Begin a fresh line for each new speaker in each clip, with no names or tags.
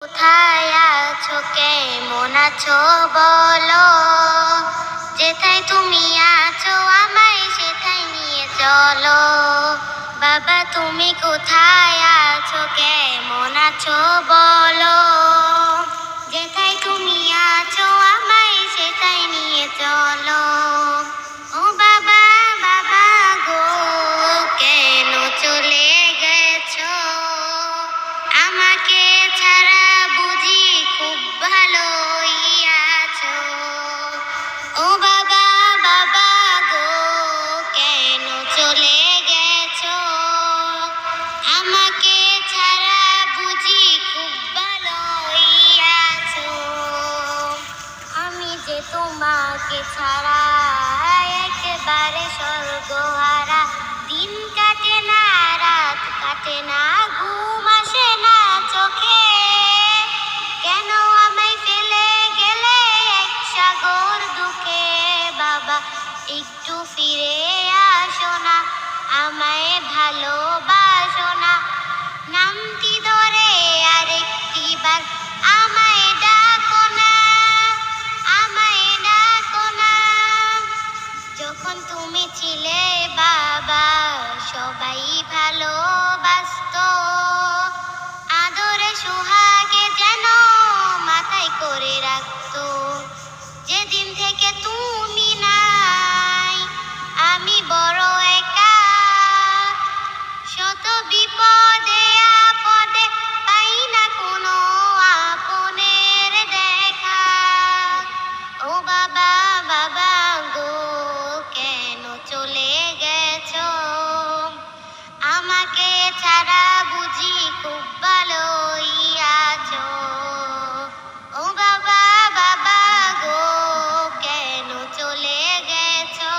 কোথায় আছো, কেমন আছো বলো? যেথায় তুমি আছো আমায় সেথায় নিয়ে চলো। বাবা তুমি কোথায় আছো, কেমন আছো বলো? যেথায় তুমি আছো আমায় সেথায় নিয়ে চলো। ও বাবা বাবা গো, কেন চলে গেছো আমাকে ছাড়া? বুঝি খুব ভালোই আছো। ও বাবা বাবা গো, কেন চলে গেছো আমাকে ছাড়া? বুঝি খুব ভালোই আছো। আমি যে তোমাকে ছাড়া একেবারে স্বর্গহারা। দিন কাটে না, রাত কাটে না, ঘুম আসে না চোখে। কেন আমায় ফেলে গেলে এক সাগর দুঃখে? বাবা একটু ফিরে আসো না, আমায় ভালোবাসো না। নামটি ধরে আরেকটি বার আমায় ডাকো না, আমায় ডাকো না। যখন তুমি ছিলে বাবা সবাই ভালোবাসতো, আদরে সোহাগে যেন মাথায় করে রাখতো। যেদিন থেকে তুমি নাই আমি বড় একা। শত বিপদে আপদে পাই না কোনো আপনের দেখা। ও বাবা বাবা গো, কেন চলে গেছো আমাকে ছাড়া? বুঝি খুব ভালোই আছো। ও বাবা বাবা গো, কেন চলে গেছো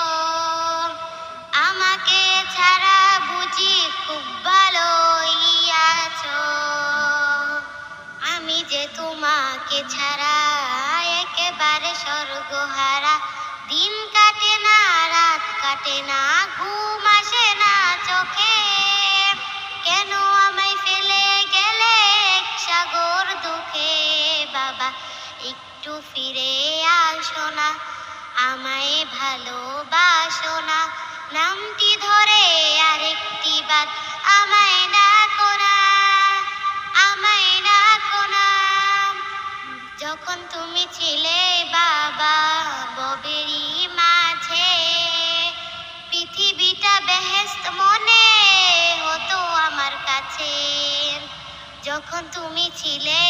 আমাকে ছাড়া? বুঝি খুব ভালোই আছো। আমি যে তোমাকে ছাড়া একেবারে স্বর্গহারা। দিন কাটে না, রাত কাটে না, ঘুম আসে না চোখে। কেন আমায় ফেলে গেলে এক সাগর দুঃখে? বাবা একটু ফিরে আসো না, আমায় ভালোবাসো না। নামটি ধরে আরেকটি বার আমায় ডাকো না, আমায় ডাকো না। যখন তুমি ছিলে বাবা ববেরই মাঝে, পৃথিবীটা বেহেশত মনে হতো আমার কাছে। যখন তুমি ছিলে